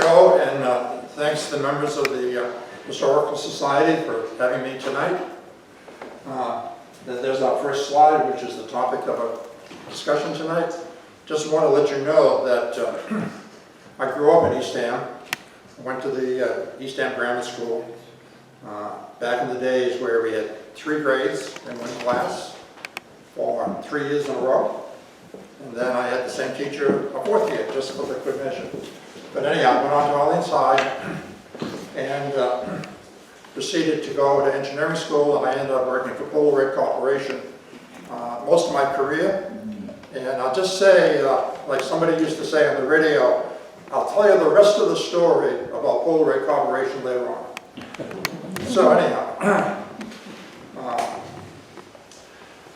go, and thanks to the members of the Historical Society for having me tonight. There's our first slide, which is the topic of our discussion tonight. Just want to let you know that I grew up in Eastham. I went to the Eastham Grammar School back in the days where we had 3 grades in one class for 3 years in a row. And then I had the same teacher a 4th year, just for the good measure. But anyhow, I went on to Orleans High and proceeded to go to engineering school, and I ended up working for Polaroid Corporation most of my career. And I'll just say, like somebody used to say on the radio, I'll tell you the rest of the story about Polaroid Corporation later on. So anyhow,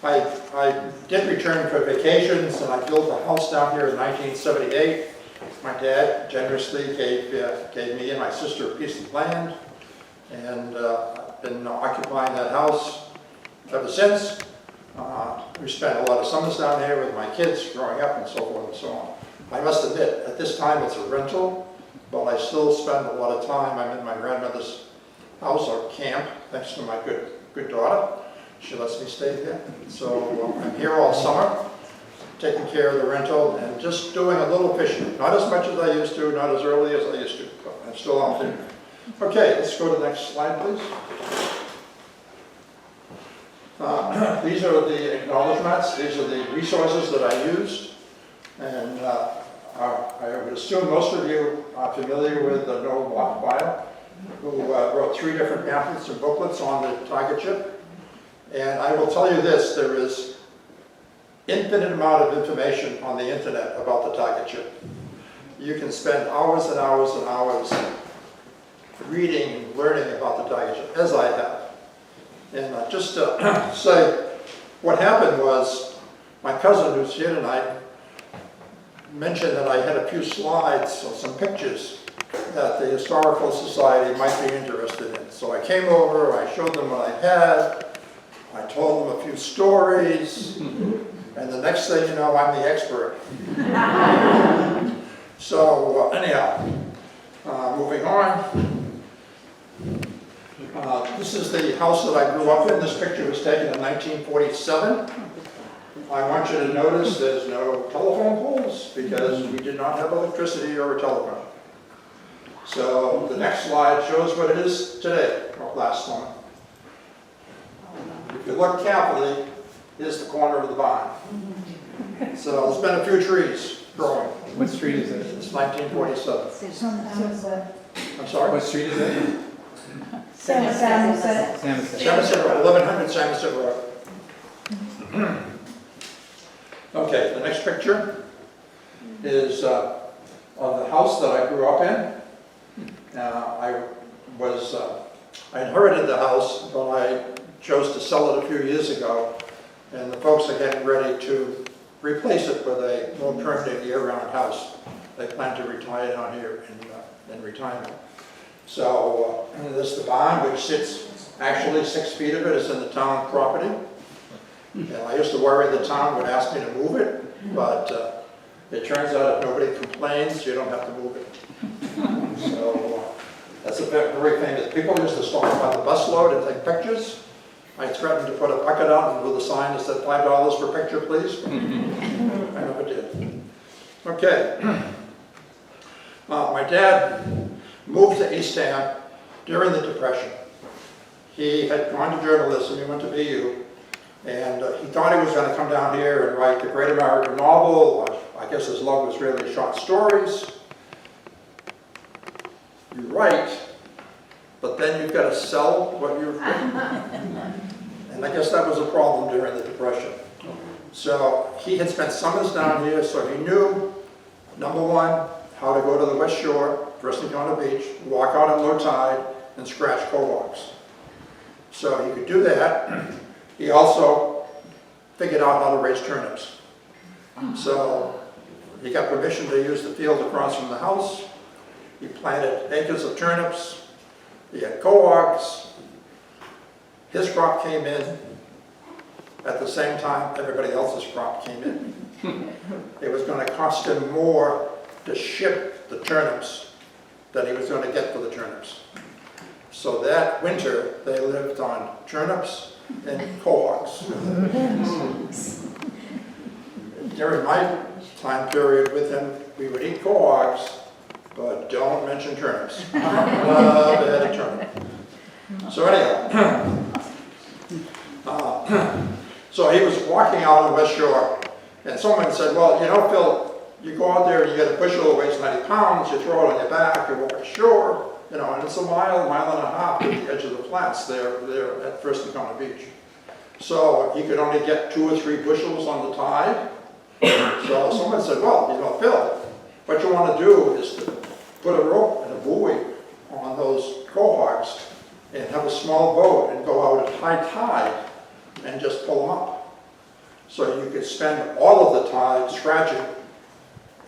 I did return for vacations, and I built a house down here in 1978. My dad generously gave me and my sister a piece of land, and I've been occupying that house ever since. We spent a lot of summers down there with my kids growing up and so forth and so on. I must admit, at this time it's a rental, but I still spend a lot of time. I'm in my grandmother's house or camp, thanks to my good daughter. She lets me stay there. So I'm here all summer, taking care of the rental and just doing a little fishing. Not as much as I used to, not as early as I used to, but I'm still out there. Okay, let's go to the next slide, please. These are the acknowledgements. These are the resources that I used. And I would assume most of you are familiar with Noah Block-Bio, who wrote 3 different pamphlets and booklets on the tiger chip. And I will tell you this, there is infinite amount of information on the internet about the tiger chip. You can spend hours and hours and hours reading and learning about the tiger chip, as I have. And just to say, what happened was, my cousin who's here tonight mentioned that I had a few slides or some pictures that the Historical Society might be interested in. So I came over, I showed them what I had, I told them a few stories, and the next thing you know, I'm the expert. So anyhow, moving on. This is the house that I grew up in. This picture was taken in 1947. I want you to notice there's no telephone poles because we did not have electricity or a telephone. So the next slide shows what it is today, or last one. If you look carefully, here's the corner of the barn. So there's been a few trees growing. What street is it? It's 1947. I'm sorry? What street is it? Samoset. Samoset. Road, 1100 Samoset Road. Okay, the next picture is of the house that I grew up in. I inherited the house, but I chose to sell it a few years ago, and the folks are getting ready to replace it with a more permanent year-round house. They plan to retire down here in retirement. So this is the barn, which sits actually 6 feet of it is in the town property. And I used to worry the town would ask me to move it, but it turns out if nobody complains, you don't have to move it. So that's a very famous. People used to stop by the busload and take pictures. I threatened to put a bucket out with a sign that said $5 per picture, please. I never did. Okay. My dad moved to Eastham during the Depression. He had gone to journalism, he went to BU, and he thought he was going to come down here and write the great American novel. I guess his love was really short stories. You write, but then you've got to sell what you've written. And I guess that was a problem during the Depression. So he had spent summers down here, so he knew, number one, how to go to the West Shore, first thing on the beach, walk out at low tide, and scratch co-walks. So he could do that. He also figured out how to raise turnips. So he got permission to use the field across from the house. He planted acres of turnips. He had co-walks. His crop came in at the same time everybody else's crop came in. It was going to cost him more to ship the turnips that he was going to get for the turnips. So that winter, they lived on turnips and quahogs. During my time period with him, we would eat quahogs, but don't mention turnips. Love a turnip. So anyhow, so he was walking out on the West Shore, and someone said, well, you know, Phil, you go out there and you get a bushel that weighs 90 pounds, you throw it on your back, you walk ashore, you know, and it's a mile and a half to the edge of the flats there at First Encounter Beach. So he could only get 2 or 3 bushels on the tide. So someone said, well, you know, Phil, what you want to do is to put a rope and a buoy on those quahogs and have a small boat and go out at high tide and just pull them up. So you could spend all of the tide scratching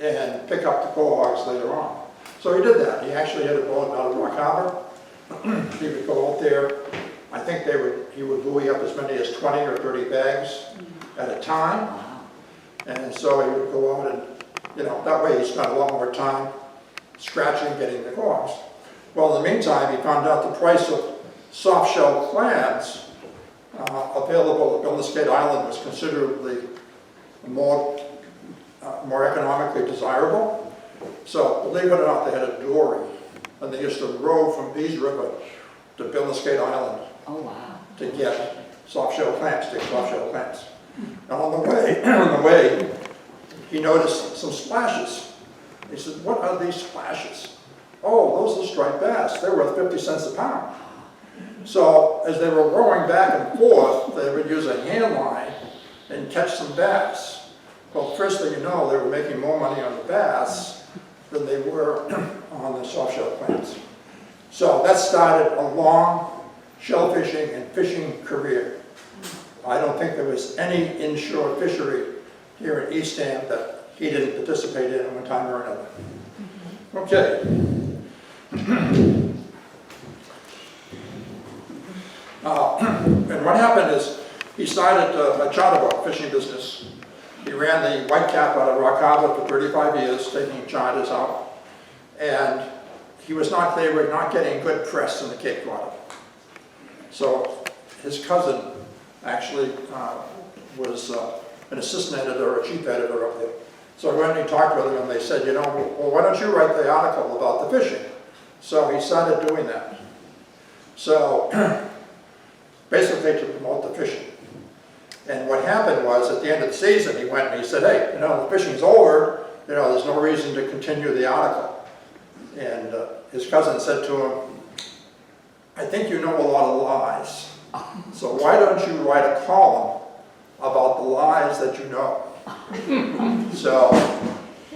and pick up the quahogs later on. So he did that. He actually had a boat out of Rock Harbor. He would go out there. I think he would buoy up as many as 20 or 30 bags at a time. And so he would go out and, you know, that way he spent a lot more time scratching, getting the quahogs. Well, in the meantime, he found out the price of soft-shell clams available at Billingsgate Island was considerably more economically desirable. So, believe it or not, they had a dory, and they used to row from Pease River to Billingsgate Island to get soft-shell clams, take soft-shell clams. And on the way, he noticed some splashes. He said, what are these splashes? Oh, those are striped bass. They're worth 50 cents a pound. So as they were rowing back and forth, they would use a hand line and catch some bass. Well, first thing you know, they were making more money on the bass than they were on the soft-shell clams. So that started a long shell fishing and fishing career. I don't think there was any inshore fishery here in Eastham that he didn't participate in at one time or another. Okay. And what happened is he started a charter boat fishing business. He ran the White Cap out of Rock Harbor for 35 years, taking charters out. And they were not getting good press in the Cape Cod. So his cousin actually was an assistant editor or a chief editor up there. So I went and talked with him, and they said, you know, well, why don't you write the article about the fishing? So he started doing that. So basically to promote the fishing. And what happened was, at the end of the season, he went and he said, hey, you know, the fishing's over, you know, there's no reason to continue the article. And his cousin said to him, I think you know a lot of lies. So why don't you write a column about the lies that you know? So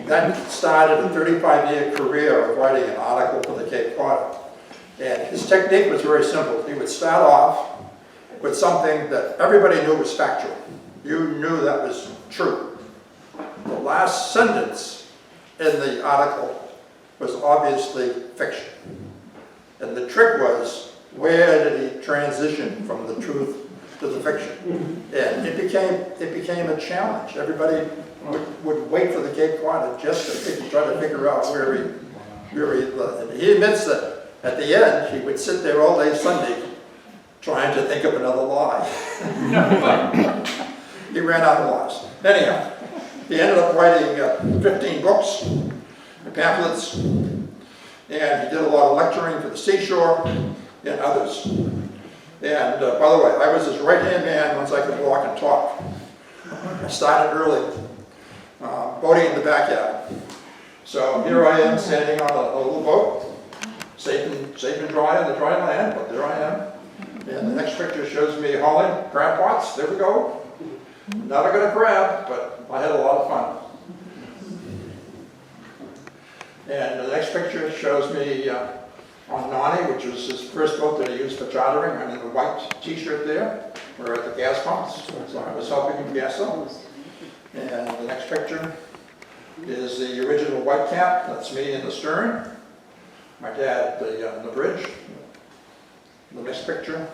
that started a 35-year career of writing an article for the Cape Cod. And his technique was very simple. He would start off with something that everybody knew was factual. You knew that was true. The last sentence in the article was obviously fiction. And the trick was, where did he transition from the truth to the fiction? And it became a challenge. Everybody would wait for the Cape Cod just to try to figure out where he lived. And he admits that at the end, he would sit there all day Sunday trying to think of another lie. He ran out of lies. Anyhow, he ended up writing 15 books, pamphlets, and he did a lot of lecturing for the seashore and others. And by the way, I was his right-hand man once I could walk and talk. I started early, boating in the backyard. So here I am standing on a little boat, safe and dry on the dry land, but there I am. And the next picture shows me hauling crab pots. There we go. Never got a crab, but I had a lot of fun. And the next picture shows me on Nani, which was his first boat that he used for chartering. I'm in the white t-shirt there. We're at the gas pumps, so I was helping him gas up. And the next picture is the original White Cap. That's me in the stern. My dad on the bridge. The next picture,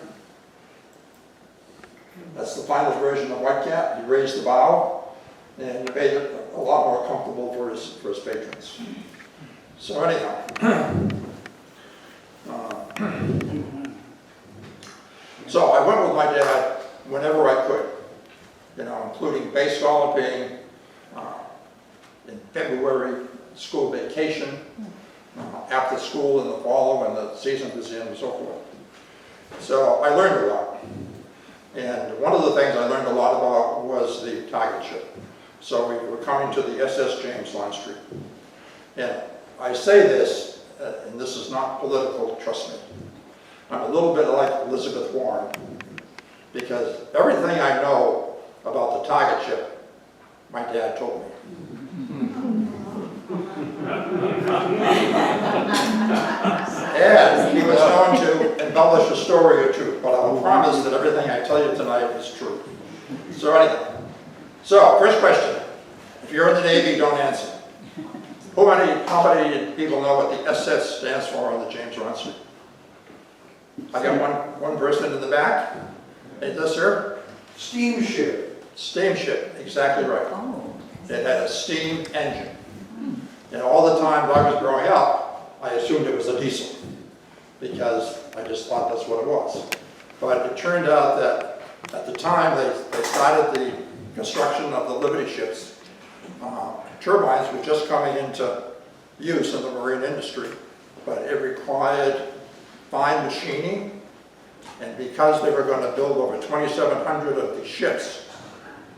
that's the final version of White Cap. He raised the bow and made it a lot more comfortable for his patrons. So anyhow, So I went with my dad whenever I could, you know, including bay scalloping, in February, school vacation, after school in the fall when the season was in and so forth. So I learned a lot. And one of the things I learned a lot about was the target ship. So we were coming to the SS James Longstreet. And I say this, and this is not political, trust me. I'm a little bit like Elizabeth Warren, because everything I know about the target ship, my dad told me. And he was known to embellish a story or two, but I'll promise that everything I tell you tonight is true. So anyway, so first question. If you're in the Navy, don't answer. How many people know what the SS stands for on the James Longstreet? I got one person in the back. Hey, yes, sir? Steamship. Steamship, exactly right. Oh. It had a steam engine. And all the time I was growing up, I assumed it was a diesel, because I just thought that's what it was. But it turned out that at the time they started the construction of the Liberty ships, turbines were just coming into use in the marine industry, but it required fine machining, and because they were going to build over 2,700 of these ships,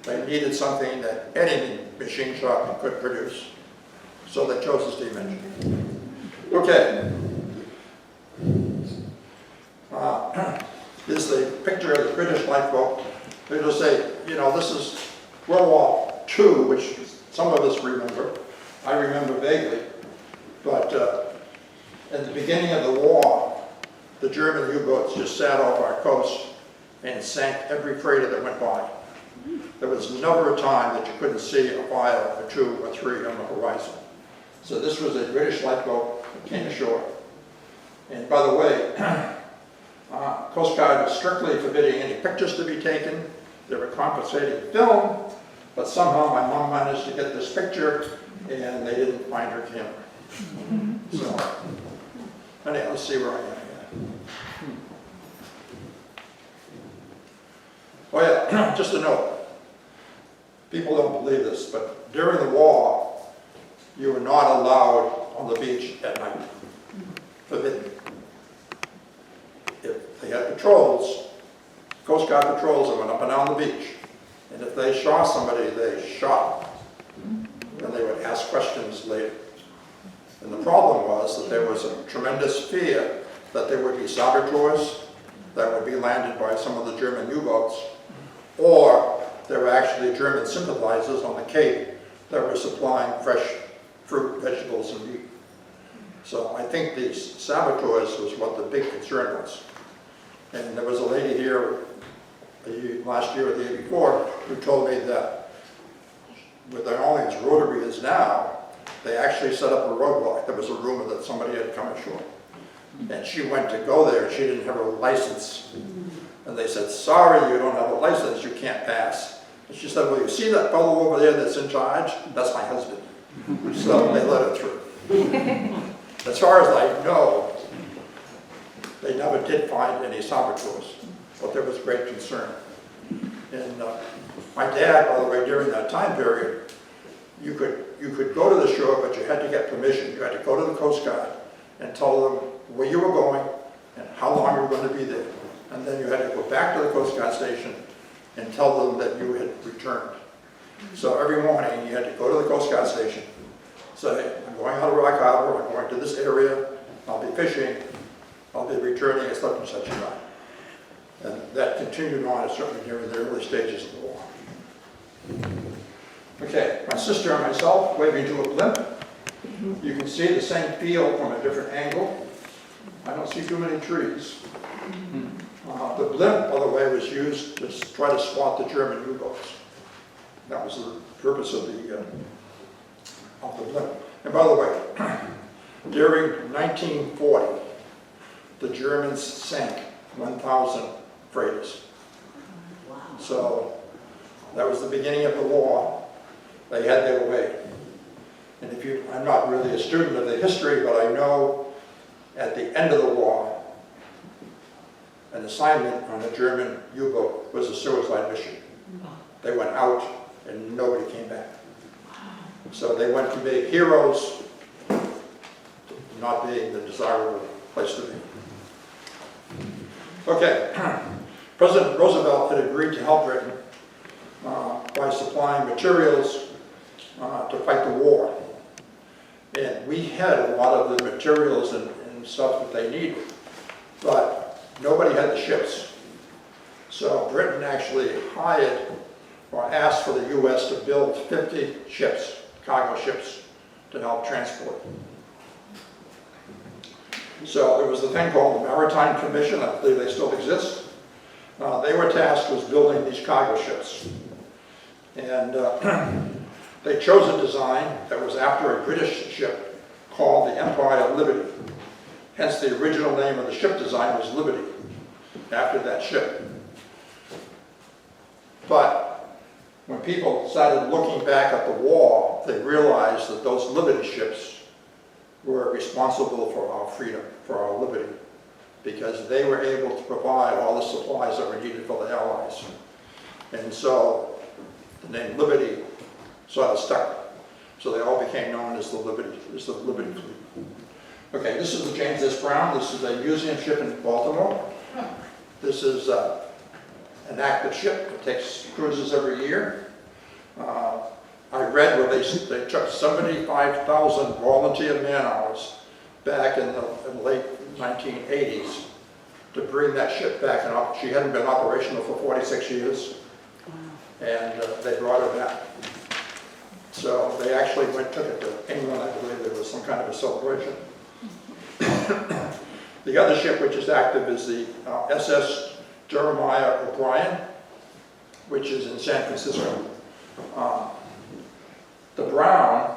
they needed something that any machine shop could produce. So they chose the steam engine. Okay. This is the picture of the British lifeboat. They just say, you know, this is World War II, which some of us remember. I remember vaguely. But in the beginning of the war, the German U-boats just sat off our coast and sank every freighter that went by. There was never a time that you couldn't see a file or two or three on the horizon. So this was a British lifeboat that came ashore. And by the way, Coast Guard was strictly forbidding any pictures to be taken. They were compensating film, but somehow my mom managed to get this picture and they didn't find her camera. So, anyway, let's see where I am here. Oh yeah, just a note. People don't believe this, but during the war, you were not allowed on the beach at night. Forbidden. If they had patrols, Coast Guard patrols that went up and down the beach, and if they saw somebody, they shot them. And they would ask questions later. And the problem was that there was a tremendous fear that there would be saboteurs that would be landed by some of the German U-boats, or there were actually German sympathizers on the Cape that were supplying fresh fruit, vegetables, and meat. So I think these saboteurs was what the big concern was. And there was a lady here last year or the year before who told me that with the only as rotary is now, they actually set up a roadblock. There was a rumor that somebody had come ashore. And she went to go there and she didn't have a license. And they said, sorry, you don't have a license, you can't pass. And she said, well, you see that fellow over there that's in charge? That's my husband. So they let her through. As far as I know, they never did find any saboteurs, but there was great concern. And my dad, by the way, during that time period, you could go to the shore, but you had to get permission. You had to go to the Coast Guard and tell them where you were going and how long you were going to be there. And then you had to go back to the Coast Guard station and tell them that you had returned. So every morning you had to go to the Coast Guard station, say, I'm going out of Rock Harbor, I'm going to this area, I'll be fishing, I'll be returning at such and such a time. And that continued on, certainly during the early stages of the war. Okay, my sister and myself waving to a blimp. You can see the same field from a different angle. I don't see too many trees. The blimp, by the way, was used to try to spot the German U-boats. That was the purpose of the blimp. And by the way, during 1940, the Germans sank 1,000 freighters. Wow. So that was the beginning of the war. They had their way. And if you, I'm not really a student of the history, but I know at the end of the war, assignment on a German U-boat was a suicide mission. They went out and nobody came back. So they went from being heroes to not being the desirable place to be. Okay, President Roosevelt had agreed to help Britain by supplying materials to fight the war. And we had a lot of the materials and stuff that they needed, but nobody had the ships. So Britain actually hired or asked for the U.S. to build 50 ships, cargo ships, to help transport. So there was the thing called the Maritime Commission, I believe they still exist. They were tasked with building these cargo ships. And they chose a design that was after a British ship called the Empire of Liberty. Hence the original name of the ship design was Liberty, after that ship. But when people started looking back at the war, they realized that those Liberty ships were responsible for our freedom, for our liberty, because they were able to provide all the supplies that were needed for the Allies. And so the name Liberty sort of stuck. So they all became known as the Liberty Fleet. Okay, this is the James S. Brown. This is a museum ship in Baltimore. This is an active ship. It takes cruises every year. I read where they took 75,000 volunteer man-hours back in the late 1980s to bring that ship back. And she hadn't been operational for 46 years, and they brought her back. So they actually took it to England. I believe there was some kind of a celebration. The other ship which is active is the SS Jeremiah O'Brien, which is in San Francisco. The Brown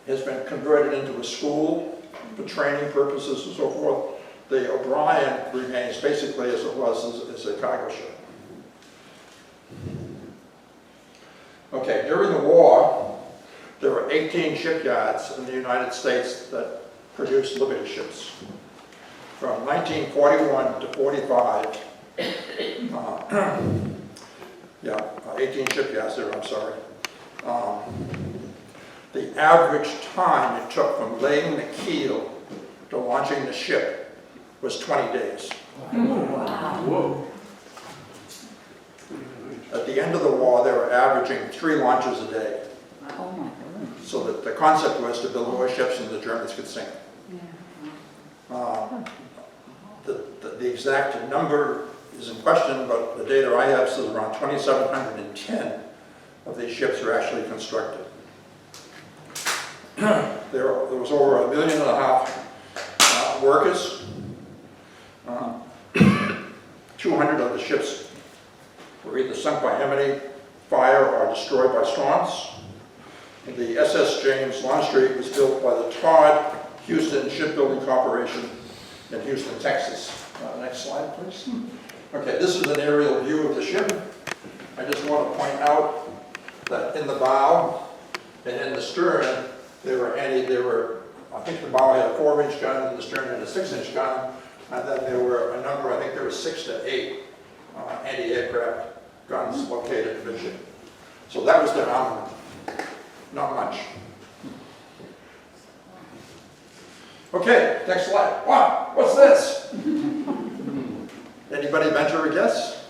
has been converted into a school for training purposes and so forth. The O'Brien remains basically as it was as a cargo ship. Okay, during the war, there were 18 shipyards in the United States that produced Liberty ships. From 1941 to 45, 18 shipyards there, I'm sorry. The average time it took from laying the keel to launching the ship was 20 days. Whoa. At the end of the war, they were averaging 3 launches a day. Oh my goodness. So that the concept was to build more ships than the Germans could sink. The exact number is in question, but the data I have says around 2,710 of these ships are actually constructed. There was over 1.5 million workers. 200 of the ships were either sunk by enemy fire or destroyed by storms. The SS James Longstreet was built by the Todd Houston Shipbuilding Corporation in Houston, Texas. Next slide, please. Okay, this is an aerial view of the ship. I just want to point out that in the bow and in the stern, I think the bow had a 4-inch gun and the stern had a 6-inch gun, and then there were a number, I think there were 6 to 8 anti-aircraft guns located in the ship. So that was their armament. Not much. Okay, next slide. Wow, what's this? Anybody venture a guess?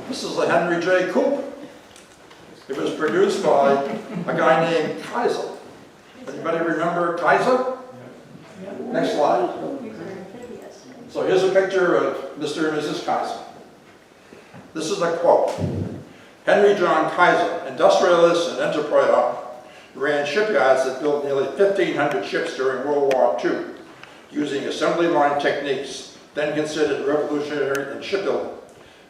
This is the Henry J. Coupe. It was produced by a guy named Kaiser. Anybody remember Kaiser? Next slide. So here's a picture of Mr. and Mrs. Kaiser. This is a quote. Henry John Kaiser, industrialist and enterprise, ran shipyards that built nearly 1,500 ships during World War II, using assembly line techniques, then considered revolutionary in shipbuilding.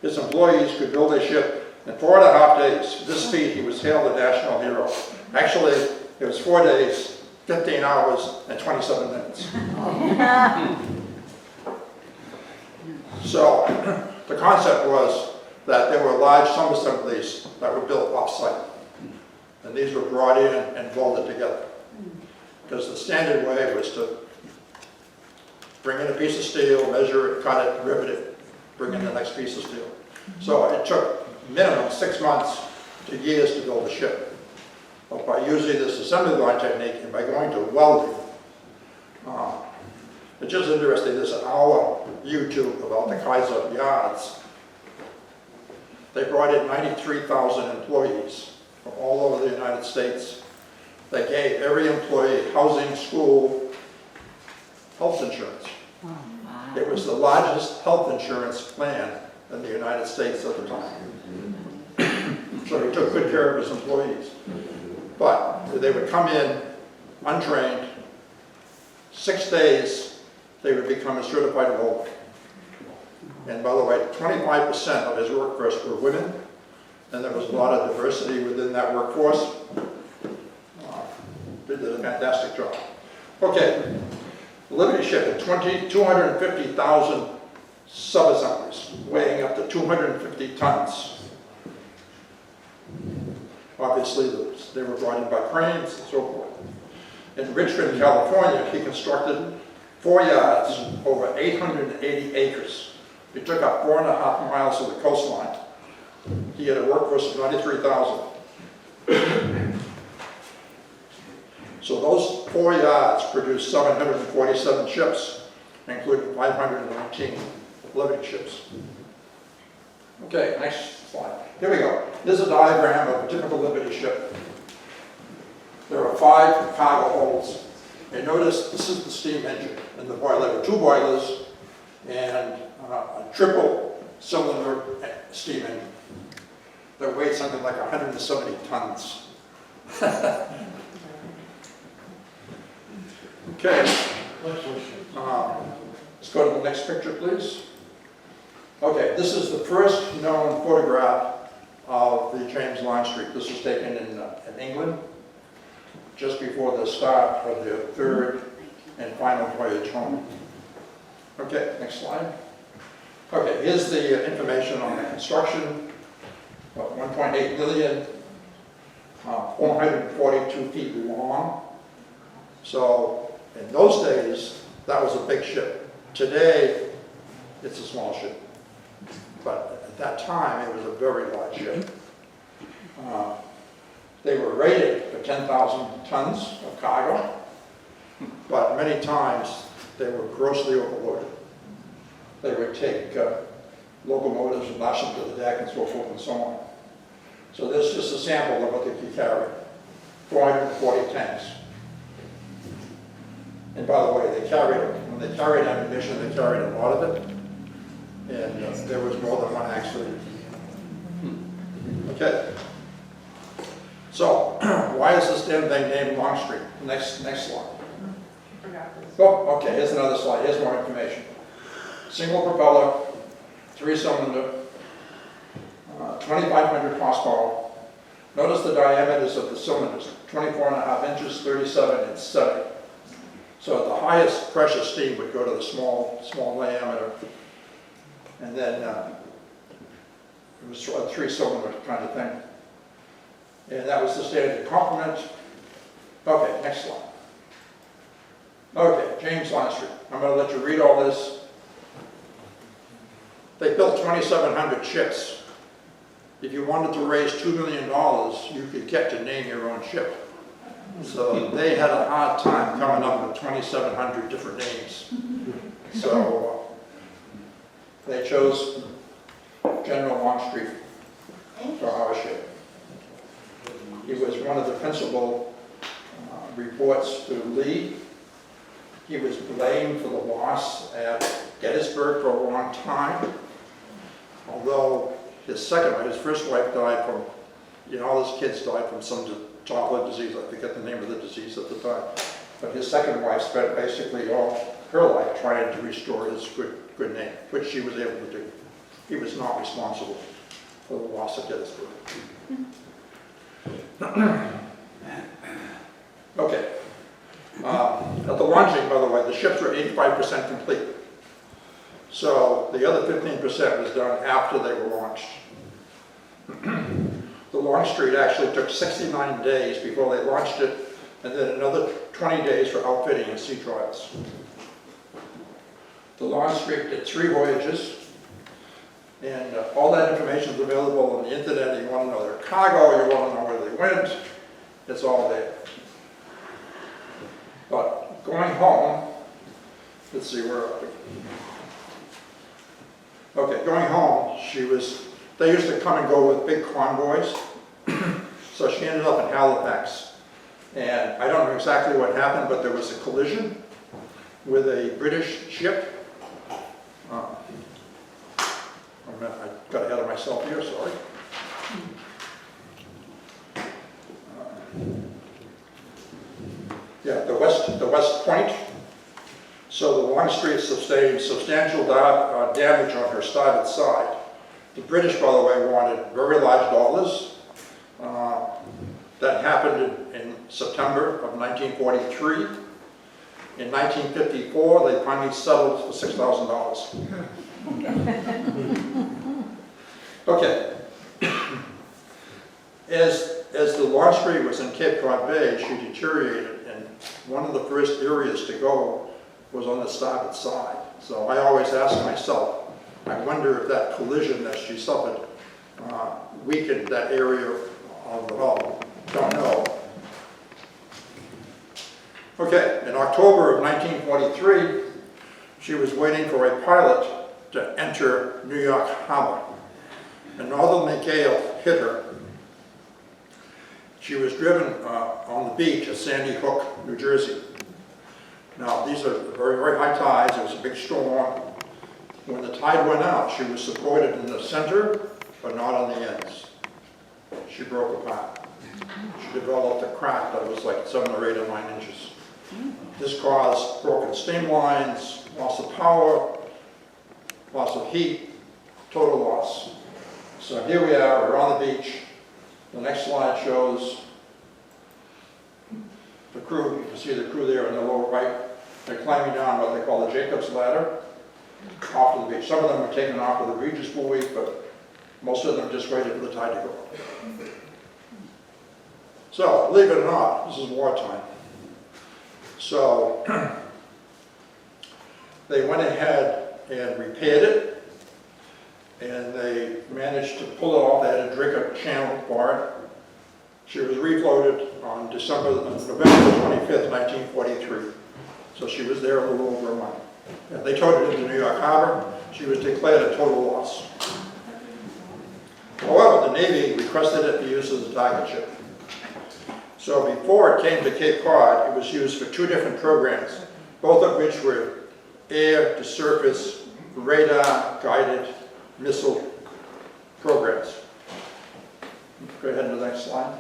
His employees could build a ship in 4.5 days. For this feat, he was hailed a national hero. Actually, it was 4 days, 15 hours, and 27 minutes. So, the concept was that there were large sub-assemblies that were built off-site. And these were brought in and bolted together. Because the standard way was to bring in a piece of steel, measure it, cut it, rivet it, bring in the next piece of steel. So it took minimum 6 months to years to build a ship. But by using this assembly line technique and by going to welding, it's just interesting, there's an hour YouTube about the Kaiser yards. They brought in 93,000 employees from all over the United States. They gave every employee housing, school, health insurance. Oh, wow. It was the largest health insurance plan in the United States at the time. So he took good care of his employees. But they would come in untrained, 6 days, they would become a certified welder. And by the way, 25% of his workforce were women, and there was a lot of diversity within that workforce. They did a fantastic job. Okay, Liberty Ship had 250,000 sub-assemblies, weighing up to 250 tons. Obviously, they were brought in by cranes and so forth. In Richmond, California, he constructed 4 yards over 880 acres. He took up 4.5 miles of the coastline. He had a workforce of 93,000. So those 4 yards produced 747 ships, including 519 living ships. Okay, next slide. Here we go. Here's a diagram of a typical Liberty ship. There are 5 cargo holds. And notice this is the steam engine and the boiler. There are 2 boilers and a triple cylinder steam engine that weighs something like 170 tons. Okay. Let's go to the next picture, please. Okay, this is the first known photograph of the James Longstreet. This was taken in England just before the start of the 3rd and final voyage home. Okay, next slide. Okay, here's the information on the construction. 1.8 million, 442 feet long. So in those days, that was a big ship. Today, it's a small ship. But at that time, it was a very large ship. They were rated for 10,000 tons of cargo, but many times they were grossly overloaded. They would take locomotives and lash them to the deck and so forth and so on. So this is just a sample of what they could carry. 440 tanks. And by the way, when they carried ammunition, they carried a lot of it. And there was more than one accident. Okay. So, why is this damn thing named Longstreet? Next slide. Oh, okay, here's another slide. Here's more information. Single propeller, 3-cylinder, 2,500 horsepower. Notice the diameters of the cylinders, 24.5 inches, 37, and 70. So the highest pressure steam would go to the small diameter. And then it was a 3-cylinder kind of thing. And that was the standard complement. Okay, next slide. Okay, James Longstreet. I'm going to let you read all this. They built 2,700 ships. If you wanted to raise $2 million, you could get to name your own ship. So they had a hard time coming up with 2,700 different names. So they chose General Longstreet for our ship. He was one of the principal reports to Lee. He was blamed for the loss at Gettysburg for a long time, although his first wife died from, all his kids died from some childhood disease. I forget the name of the disease at the time. But his second wife spent basically all her life trying to restore his good name, which she was able to do. He was not responsible for the loss of Gettysburg. Okay. At the launching, by the way, the ships were 85% complete. So the other 15% was done after they were launched. The Longstreet actually took 69 days before they launched it, and then another 20 days for outfitting and sea trials. the Longstreet did 3 voyages, and all that information is available on the internet. You want to know their cargo, you want to know where they went, it's all there. But going home, let's see, where are we? Okay, going home, they used to come and go with big convoys, so she ended up in Halifax. And I don't know exactly what happened, but there was a collision with a British ship. I got ahead of myself here, sorry. Yeah, the West Point. So the Longstreet sustained substantial damage on her starboard side. The British, by the way, wanted very large dollars. That happened in September of 1943. In 1954, they finally settled for $6,000. Okay. As the Longstreet was in Cape Cod Bay, she deteriorated, and one of the first areas to go was on the starboard side. So I always ask myself, I wonder if that collision that she suffered weakened that area of the hull. Don't know. Okay, in October of 1943, she was waiting for a pilot to enter New York Harbor. A northerly gale hit her. She was driven on the beach at Sandy Hook, New Jersey. Now, these are very, very high tides. It was a big storm. When the tide went out, she was supported in the center, but not on the ends. She broke apart. She developed a crack that was like 7 or 8 or 9 inches. This caused broken steam lines, loss of power, loss of heat, total loss. So here we are, we're on the beach. The next slide shows the crew. You can see the crew there in the lower right. They're climbing down what they call the Jacob's Ladder off to the beach. Some of them were taken off with a Regis buoy, but most of them just waited for the tide to go. So, believe it or not, this is wartime. So, they went ahead and repaired it, and they managed to pull it off. They had to drink a channel for it. She was refloated on November 25th, 1943. So she was there a little over a month. And they towed it into New York Harbor. She was declared a total loss. However, the Navy requested it be used as a target ship. So before it came to Cape Cod, it was used for 2 different programs, both of which were air-to-surface, radar-guided missile programs. Go ahead to the next slide.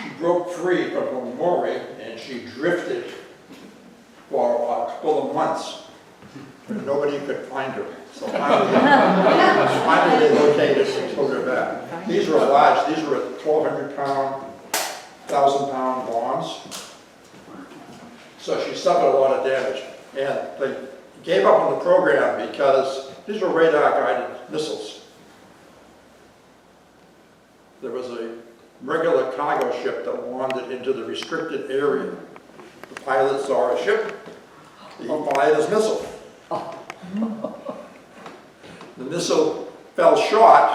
She broke free from her mooring and she drifted for a couple of months, but nobody could find her. So finally they located and towed her back. These were large. These were 1,200-pound, 1,000-pound bombs. So she suffered a lot of damage. And they gave up on the program because these were radar-guided missiles. There was a regular cargo ship that wandered into the restricted area. The pilot saw a ship, he fired his missile. The missile fell short,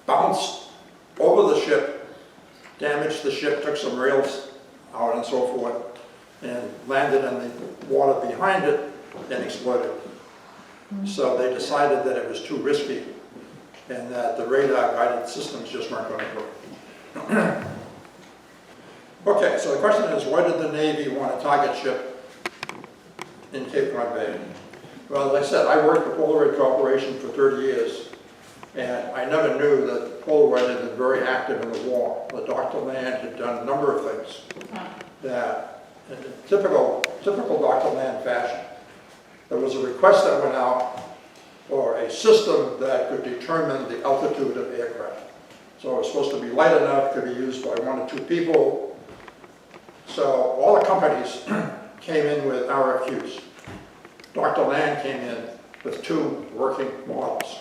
bounced over the ship, damaged the ship, took some rails out and so forth, and landed in the water behind it and exploded. So they decided that it was too risky and that the radar-guided systems just weren't going to work. Okay, so the question is, why did the Navy want a target ship in Cape Cod Bay? Well, as I said, I worked for Polaroid Corporation for 30 years, and I never knew that Polaroid had been very active in the war. The Dr. Land had done a number of things that, in typical Dr. Land fashion, there was a request that went out for a system that could determine the altitude of aircraft. So it was supposed to be light enough to be used by 1 or 2 people. So all the companies came in with RFQs. Dr. Land came in with 2 working models.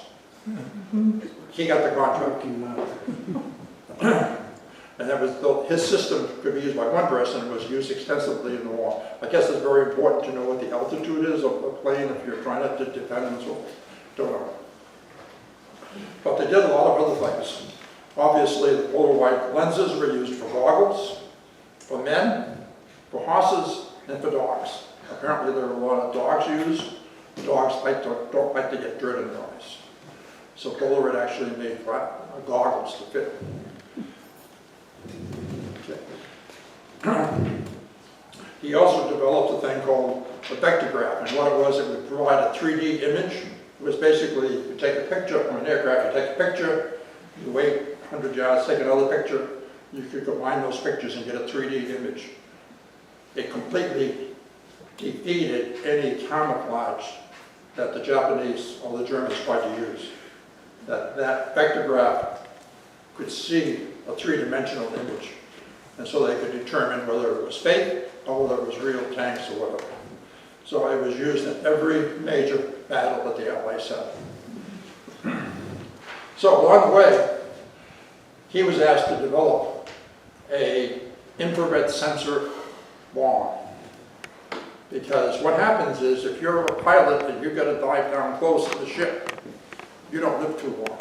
He got the contract. And that was, his system could be used by one person and was used extensively in the war. I guess it's very important to know what the altitude is of a plane if you're trying to defend and so forth. Don't know. But they did a lot of other things. Obviously, the Polaroid lenses were used for goggles, for men, for horses, and for dogs. Apparently there were a lot of dogs used. Dogs don't like to get dirt in their eyes. So Polaroid actually made goggles to fit. Okay. He also developed a thing called a vectograph, and what it was, it would provide a 3D image. It was basically, you take a picture from an aircraft, you take a picture, you wait 100 yards, take another picture, you could combine those pictures and get a 3D image. It completely defeated any camouflage that the Japanese or the Germans tried to use. That vectograph could see a three-dimensional image, and so they could determine whether it was fake or whether it was real tanks or whatever. So it was used in every major battle that the Allies had. So along the way, he was asked to develop an infrared sensor bomb. Because what happens is, if you're a pilot and you've got to dive down close to the ship, you don't live too long.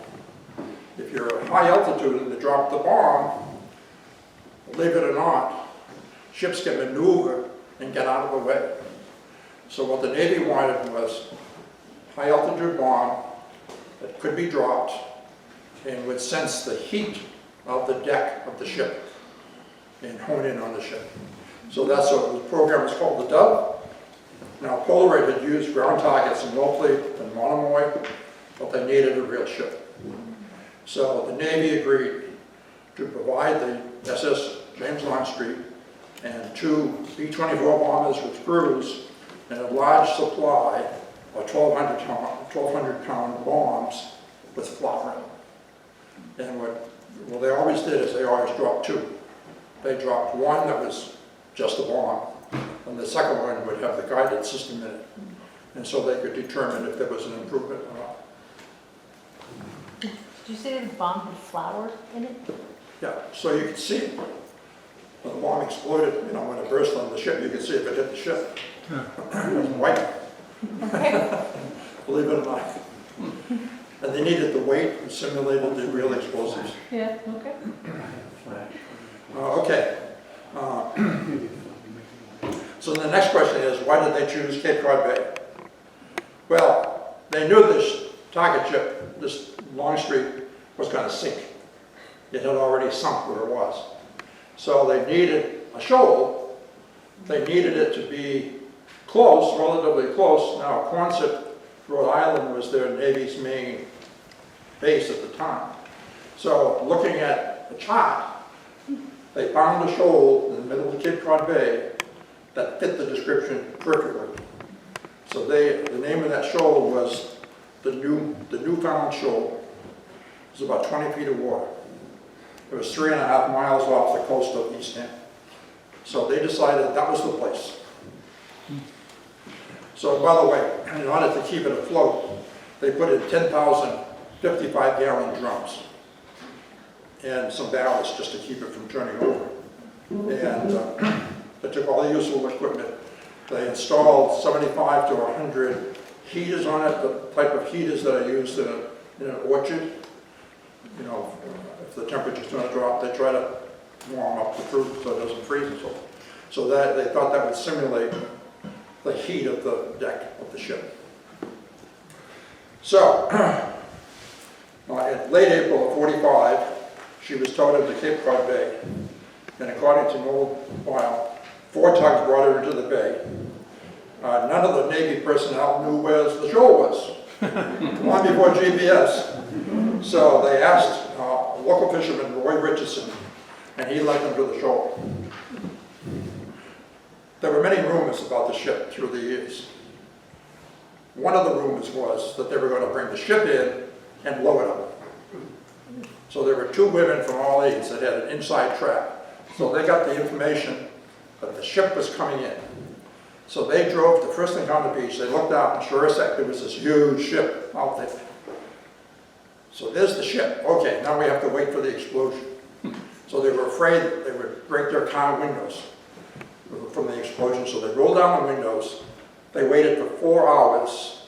If you're at high altitude and they drop the bomb, believe it or not, ships can maneuver and get out of the way. So what the Navy wanted was a high altitude bomb that could be dropped and would sense the heat of the deck of the ship and hone in on the ship. So that's what the program was called, the Dove. Now Polaroid had used ground targets in Northfleet and Monomoy, but they needed a real ship. So the Navy agreed to provide the SS James Longstreet and 2 B-24 bombers with crews and a large supply of 1,200 pound bombs with flat ring. And what they always did is they always dropped 2. They dropped one that was just a bomb, and the second one would have the guided system in it. And so they could determine if there was an improvement or not. Did you say the bomb had flour in it? Yeah, so you could see it. When the bomb exploded, you know, when it burst on the ship, you could see if it hit the ship. It was white. Believe it or not. And they needed the weight and simulated the real explosives. Yeah, okay. Okay. So the next question is, why did they choose Cape Cod Bay? Well, they knew this target ship, this Longstreet, was going to sink. It had already sunk where it was. So they needed a shoal. They needed it to be close, relatively close. Now, Quonset, Rhode Island was their Navy's main base at the time. So looking at the chart, they found a shoal in the middle of Cape Cod Bay that fit the description perfectly. So the name of that shoal was the Newfound Shoal. It was about 20 feet of water. It was 3.5 miles off the coast of Eastham. So they decided that was the place. So by the way, in order to keep it afloat, they put in 10,000 55-gallon drums and some barrels just to keep it from turning over. And they took all the useful equipment. They installed 75 to 100 heaters on it, the type of heaters that are used in an orchard. You know, if the temperature's going to drop, they try to warm up the fruit so it doesn't freeze and so forth. So that they thought that would simulate the heat of the deck of the ship. So, in late April of '45, she was towed into Cape Cod Bay, and according to an old file, 4 tugs brought her into the bay. None of the Navy personnel knew where the shoal was, long before GPS. So they asked a local fisherman, Roy Richardson, and he led them to the shoal. There were many rumors about the ship through the years. One of the rumors was that they were going to bring the ship in and blow it up. So there were 2 women from Orleans that had an inside track. So they got the information that the ship was coming in. So they drove to first thing on the beach. They looked out, and sure as heck, there was this huge ship out there. So there's the ship. Okay, now we have to wait for the explosion. So they were afraid that they would break their car windows from the explosion. So they rolled down the windows. They waited for 4 hours.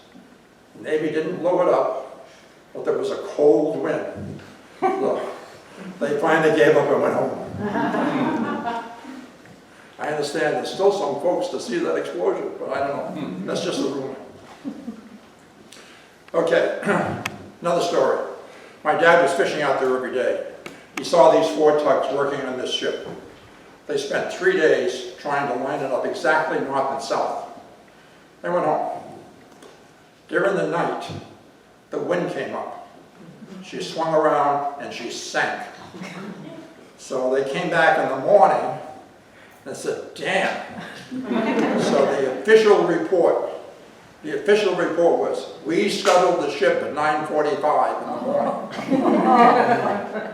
The Navy didn't blow it up, but there was a cold wind. So they finally gave up and went home. I understand there's still some folks to see that explosion, but I don't know. That's just a rumor. Okay, another story. My dad was fishing out there every day. He saw these 4 tugs working on this ship. They spent 3 days trying to line it up exactly north and south. They went home. During the night, the wind came up. She swung around and she sank. So they came back in the morning and said, damn. So the official report was, we scuttled the ship at 9:45 in the morning.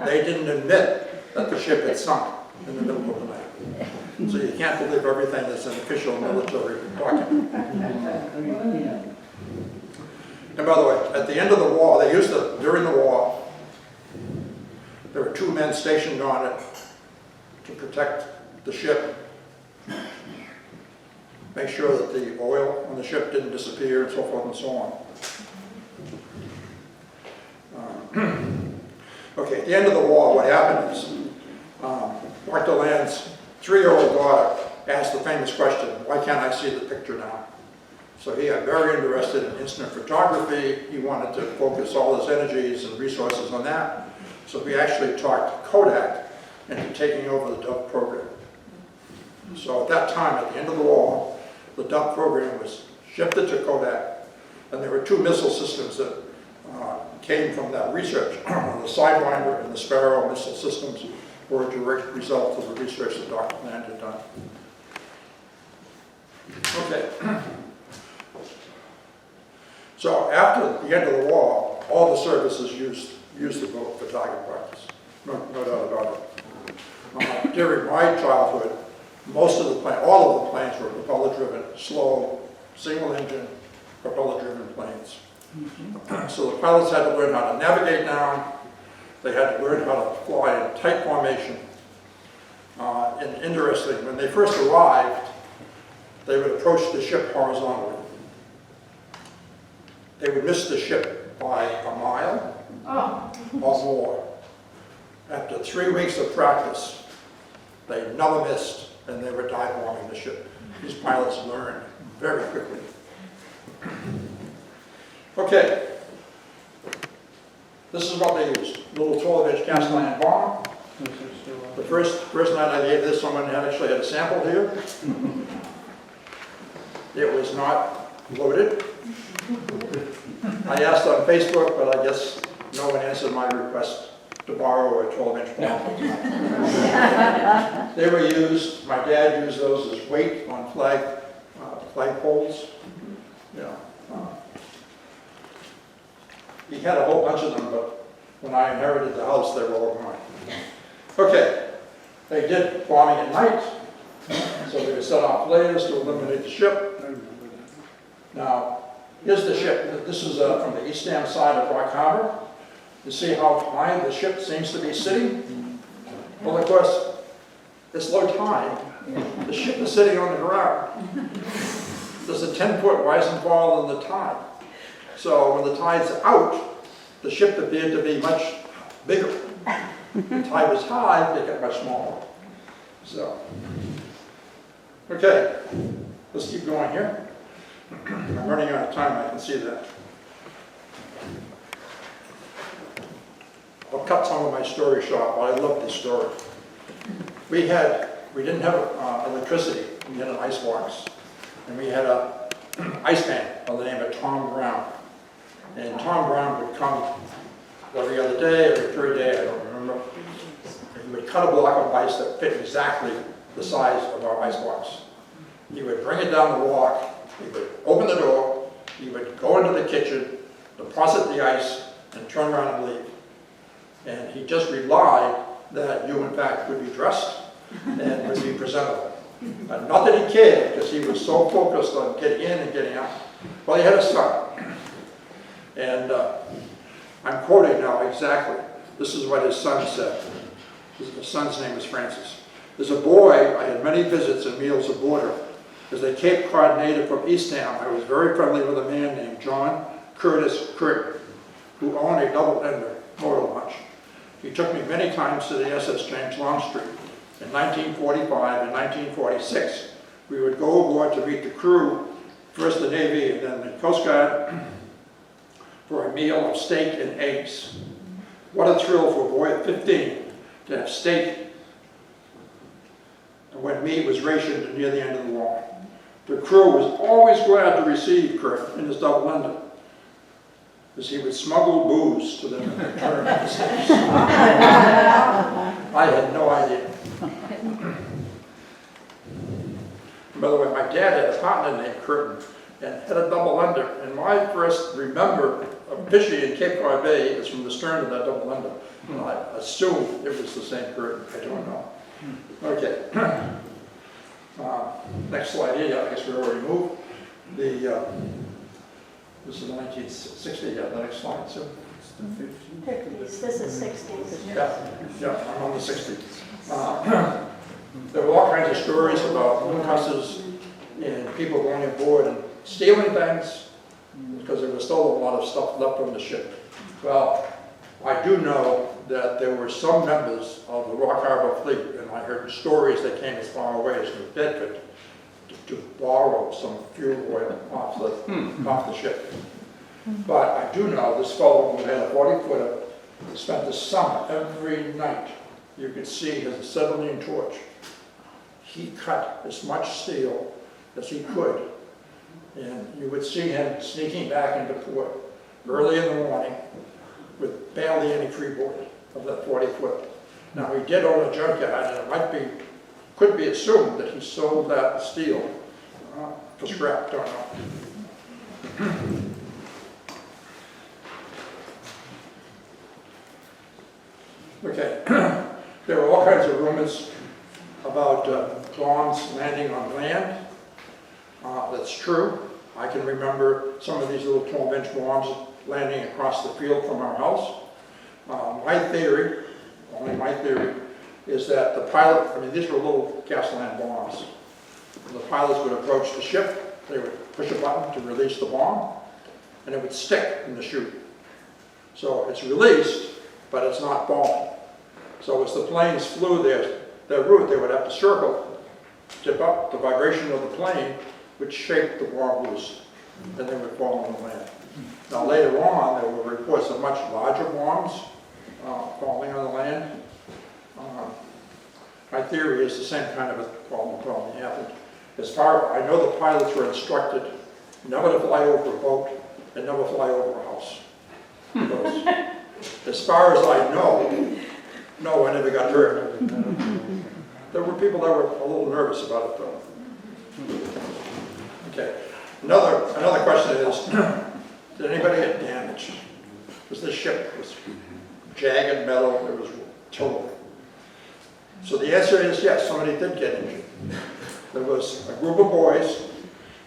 They didn't admit that the ship had sunk in the middle of the night. So you can't believe everything that's an official military document. And by the way, at the end of the war, during the war, there were 2 men stationed on it to protect the ship, make sure that the oil on the ship didn't disappear and so forth and so on. Okay, at the end of the war, what happened is Dr. Land's 3-year-old daughter asked the famous question, why can't I see the picture now? So he got very interested in instant photography. He wanted to focus all his energies and resources on that. So we actually talked Kodak into taking over the Dove program. So at that time, at the end of the war, the Dove program was shifted to Kodak, and there were 2 missile systems that came from that research. The Sidewinder and the Sparrow missile systems were a direct result of the research that Dr. Land had done. Okay. So after the end of the war, all the services used the boat for target practice. No doubt about it. During my childhood, all of the planes were propeller-driven, slow, single-engine, propeller-driven planes. So the pilots had to learn how to navigate down. They had to learn how to fly in tight formation. And interesting, when they first arrived, they would approach the ship horizontally. They would miss the ship by a mile or more. After 3 weeks of practice, they never missed, and they were dive bombing the ship. These pilots learned very quickly. Okay, this is what they used. Little 12-inch cast iron bomb. The first night I gave this, someone actually had a sample here. It was not loaded. I asked on Facebook, but I guess no one answered my request to borrow a 12-inch bomb. They were used, my dad used those as weight on flag poles. You know, he had a whole bunch of them, but when I inherited the house, they were all gone. Okay, they did bombing at night, so they would set off flares to eliminate the ship. Now, here's the ship. This is from the Eastham side of Rock Harbor. You see how high the ship seems to be sitting? Well, of course, it's low tide. The ship is sitting on the ground. There's a 10-foot rise and fall in the tide. So when the tide's out, the ship appeared to be much bigger. The tide was high, they got much smaller. So, okay, let's keep going here. I'm running out of time, I can see that. I'll cut some of my story short, but I love this story. We didn't have electricity, we had an ice box. And we had a ice man by the name of Tom Brown. And Tom Brown would come every other day, every third day, I don't remember. He would cut a block of ice that fit exactly the size of our ice box. He would bring it down the walk, he would open the door, he would go into the kitchen, deposit the ice, and turn around and leave. And he just relied that you, in fact, would be dressed and would be presentable. Not that he cared, because he was so focused on getting in and getting out. Well, he had a son. And I'm quoting now exactly. This is what his son said. His son's name is Francis. As a boy, I had many visits and meals aboard her. As a Cape Cod native from Eastham, I was very friendly with a man named John Curtis Curtin, who owned a double-ender motor launch. He took me many times to the SS James Longstreet. In 1945 and 1946, we would go aboard to meet the crew, first the Navy and then the Coast Guard, for a meal of steak and eggs. What a thrill for a boy of 15 to have steak when meat was rationed near the end of the war. The crew was always glad to receive Kurt in his double-ender, as he would smuggle booze to them in return to the States. I had no idea. By the way, my dad had a partner named Curtin and had a double-ender. And my first remember of fishing in Cape Cod Bay is from the stern of that double-ender. And I assume it was the same Curtin. I don't know. Okay. Next slide here. I guess we already moved. This is 1960. Yeah, the next slide. So. 50s, this is 60s. Yeah, I'm on the 60s. There were all kinds of stories about Newcastles and people going aboard and stealing things because there was still a lot of stuff left on the ship. Well, I do know that there were some members of the Rock Harbor Fleet, and I heard stories that came as far away as New Bedford to borrow some fuel oil off the ship. But I do know this fellow who had a 40-footer spent the summer every night. You could see his acetylene torch. He cut as much steel as he could. And you would see him sneaking back into port early in the morning with barely any freeboard of that 40-footer. Now he did own a junkyard, and it could be assumed that he sold that steel for scrap, don't know. Okay, there were all kinds of rumors about bombs landing on land. That's true. I can remember some of these little 12-inch bombs landing across the field from our house. My theory, only my theory, is that the pilot, these were little gas-line bombs. The pilots would approach the ship, they would push a button to release the bomb, and it would stick in the chute. So it's released, but it's not bombing. So as the planes flew their route, they would have to circle, tip up. The vibration of the plane would shake the bomb loose, and they would fall on the land. Now later on, there were reports of much larger bombs falling on the land. My theory is the same kind of a problem probably happened. As far I know, the pilots were instructed never to fly over a boat and never fly over a house. Because as far as I know, no one ever got hurt. There were people that were a little nervous about it, though. Okay. Another question is, did anybody get damaged? Because this ship was jagged metal, it was total. So the answer is yes, somebody did get injured. There was a group of boys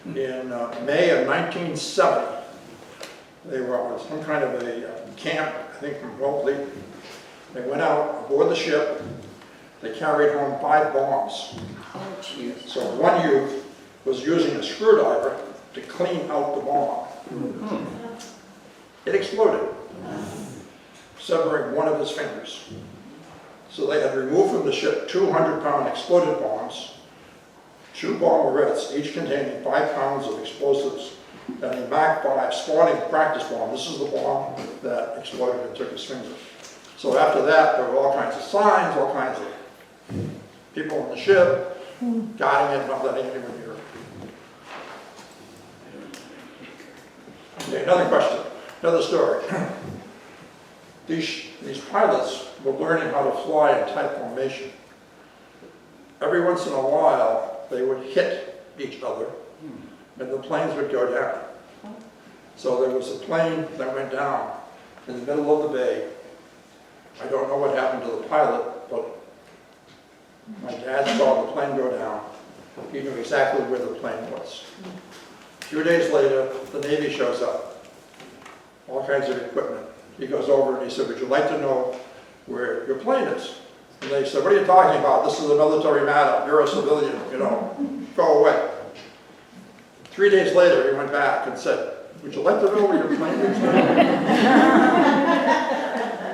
in May of 1970. They were on some kind of a camp, I think from Ropley. They went out aboard the ship. They carried home 5 bombs. Oh, jeez. So one youth was using a screwdriver to clean out the bomb. It exploded, severing one of his fingers. So they had removed from the ship 200-pound exploded bombs, 2 bomberettes, each containing 5 pounds of explosives, and a Mark 5 spawning practice bomb. This is the bomb that exploded and took his finger. So after that, there were all kinds of signs, all kinds of people on the ship, guarding it, not letting anyone near it. Okay, another question, another story. These pilots were learning how to fly in tight formation. Every once in a while, they would hit each other, and the planes would go down. So there was a plane that went down in the middle of the bay. I don't know what happened to the pilot, but my dad saw the plane go down. He knew exactly where the plane was. A few days later, the Navy shows up. All kinds of equipment. He goes over and he said, "Would you like to know where your plane is?" And And they said, what are you talking about? This is a military matter. You're a civilian, you know, go away. 3 days later, he went back and said, would you like to know where your plane is?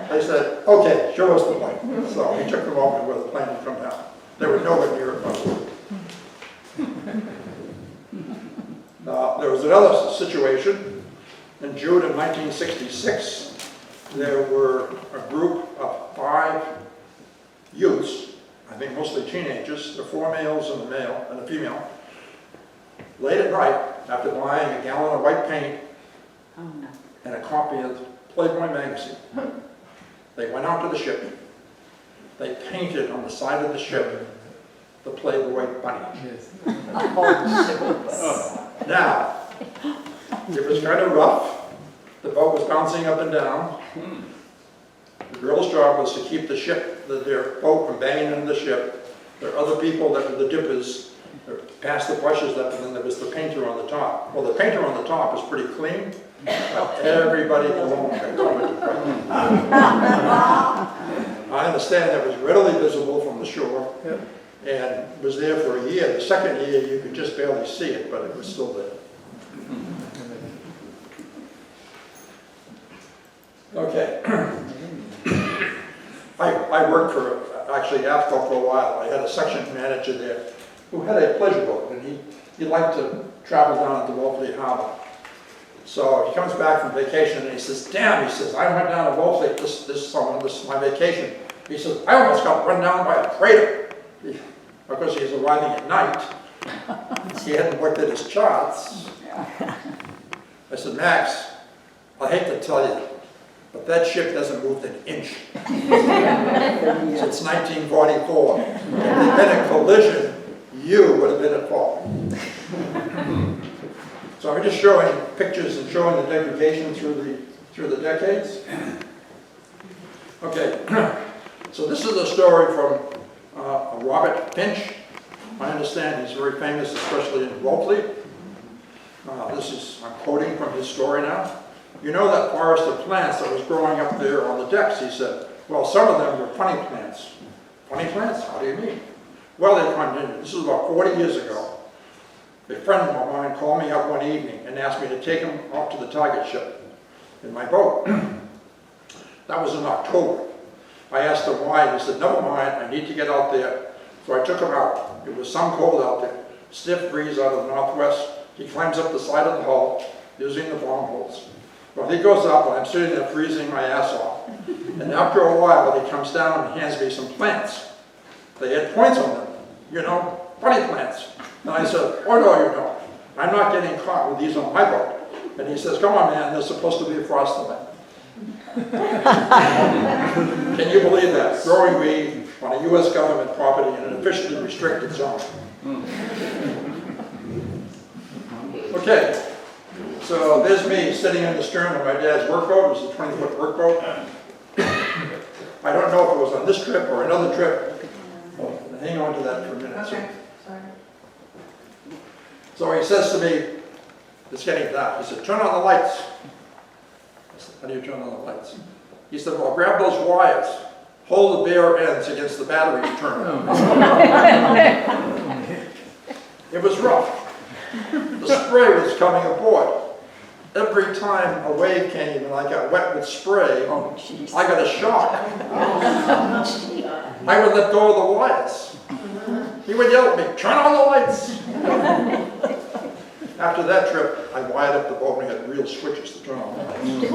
They said, okay, show us the plane. So he took them over to where the plane had come down. They were nowhere near it. There was another situation. In June of 1966, there were a group of 5 youths, I think mostly teenagers, the 4 males and a female, late at night, after buying a gallon of white paint and a copy of Playboy magazine, they went out to the ship. They painted on the side of the ship the Playboy bunny. Now, it was kind of rough. The boat was bouncing up and down. The girl's job was to keep the ship, their boat from banging into the ship. There were other people that were the dippers, past the brushes, and then there was the painter on the top. Well, the painter on the top was pretty clean, but everybody below got covered in paint. I understand that was readily visible from the shore, and was there for a year. The second year, you could just barely see it, but it was still there. Okay. I worked for, actually, AFCO for a while. I had a section manager there who had a pleasure boat, and he liked to travel down to Wolseley Harbor. So he comes back from vacation, and he says, damn, he says, I went down to Wolseley this summer, this is my vacation. He says, I almost got run down by a freighter. Because he was arriving at night. He hadn't looked at his charts. I said, Max, I hate to tell you, but that ship hasn't moved an inch since 1944. If there'd been a collision, you would have been at fault. So I'm just showing pictures and showing the degradation through the decades. Okay, so this is a story from Robert Finch. I understand he's very famous, especially in Wolseley. I'm quoting from his story now. You know that forest of plants that was growing up there on the decks, he said. Well, some of them were funny plants. Funny plants? How do you mean? Well, they continued. This was about 40 years ago. A friend of mine called me up one evening and asked me to take him off to the target ship in my boat. That was in October. I asked him why. He said, never mind, I need to get out there. So I took him out. It was some cold out there. Stiff breeze out of the northwest. He climbs up the side of the hull using the bomb holes. Well, he goes up, and I'm sitting there freezing my ass off. And after a while, he comes down and hands me some plants. They had points on them, you know, funny plants. And I said, oh no, you don't. I'm not getting caught with these on my boat. And he says, come on, man, there's supposed to be a frost limit. Can you believe that? Growing weed on a U.S. government property in an officially restricted zone. Okay, so there's me sitting in the stern of my dad's workboat. It was a 20-foot workboat. I don't know if it was on this trip or another trip. Well, hang on to that for a minute. Okay, sorry. So he says to me, it's getting dark. He said, turn on the lights. I said, how do you turn on the lights? He said, well, grab those wires. Hold the bare ends against the battery and turn them. It was rough. The spray was coming aboard. Every time a wave came and I got wet with spray, I got a shock. I would let go of the wires. He would yell at me, turn on the lights. After that trip, I wired up the boat and we had real switches to turn on the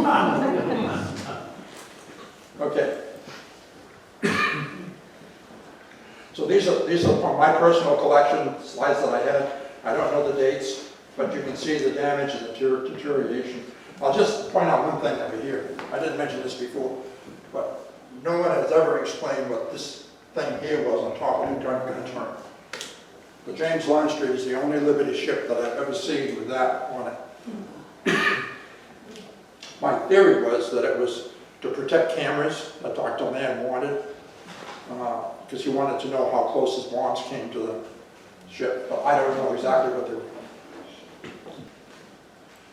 lights. Okay. So these are from my personal collection, slides that I had. I don't know the dates, but you can see the damage and the deterioration. I'll just point out one thing over here. I didn't mention this before, but no one has ever explained what this thing here was on top of the turn. The James Longstreet is the only Liberty ship that I've ever seen with that on it. My theory was that it was to protect cameras that Dr. Mann wanted, because he wanted to know how close his bombs came to the ship, but I don't know exactly what they were.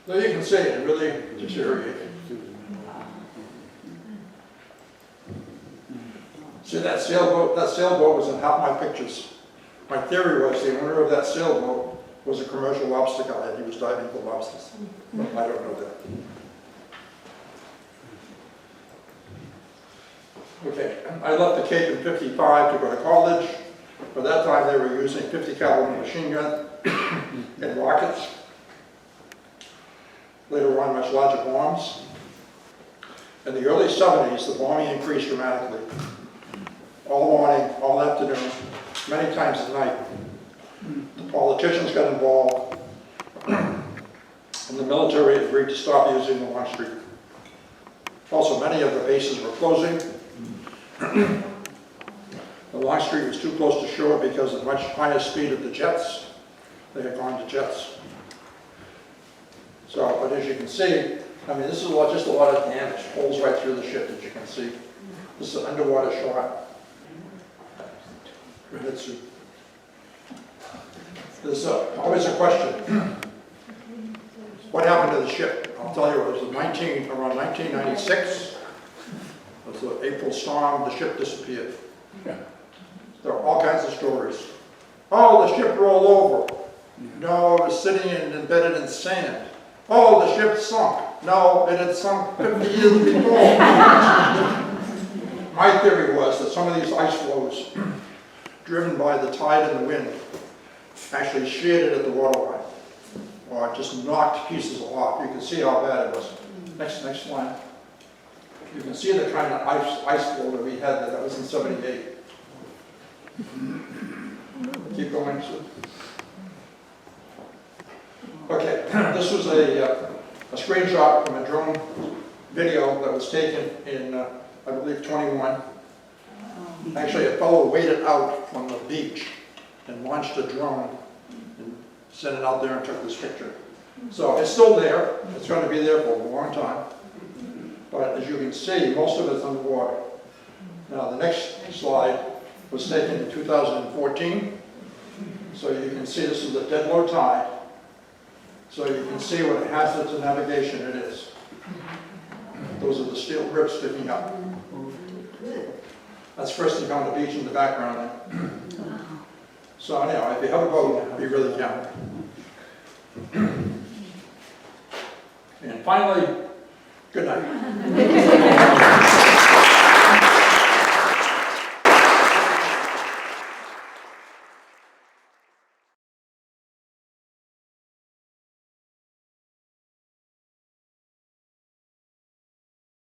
So you can see it really deteriorated. See that sailboat was in half my pictures. My theory was the owner of that sailboat was a commercial lobster guy, and he was diving for lobsters. But I don't know that. Okay, I left the Cape in '55 to go to college. By that time, they were using 50 caliber machine gun and rockets. Later on, much larger bombs. In the early '70s, the bombing increased dramatically. All morning, all afternoon, many times at night. The politicians got involved, and the military agreed to stop using the Longstreet. Also, many of the bases were closing. The Longstreet was too close to shore because of the much higher speed of the jets. They had gone to jets. So, but as you can see, I mean, this is just a lot of damage, holes right through the ship, as you can see. This is an underwater shot. There's always a question. What happened to the ship? I'll tell you, it was around 1996. It was the April storm, the ship disappeared. There are all kinds of stories. Oh, the ship rolled over. No, it was sitting embedded in sand. Oh, the ship sunk. No, it had sunk 50 years before. My theory was that some of these ice floes, driven by the tide and the wind, actually sheared it at the waterline, or just knocked pieces off. You can see how bad it was. Next slide. You can see the kind of ice floe that we had there. That was in '78. Keep going, Sue. Okay, this was a screenshot from a drone video that was taken in, I believe, '21. Actually, a fellow waded out from the beach and launched a drone and sent it out there and took this picture. So it's still there. It's going to be there for a long time. But as you can see, most of it's underwater. Now, the next slide was taken in 2014. So you can see this is a dead low tide. So you can see what a hazard to navigation it is. Those are the steel grips sticking up. That's first thing on the beach in the background there. So anyhow, if you have a boat, you really can. And finally, good night.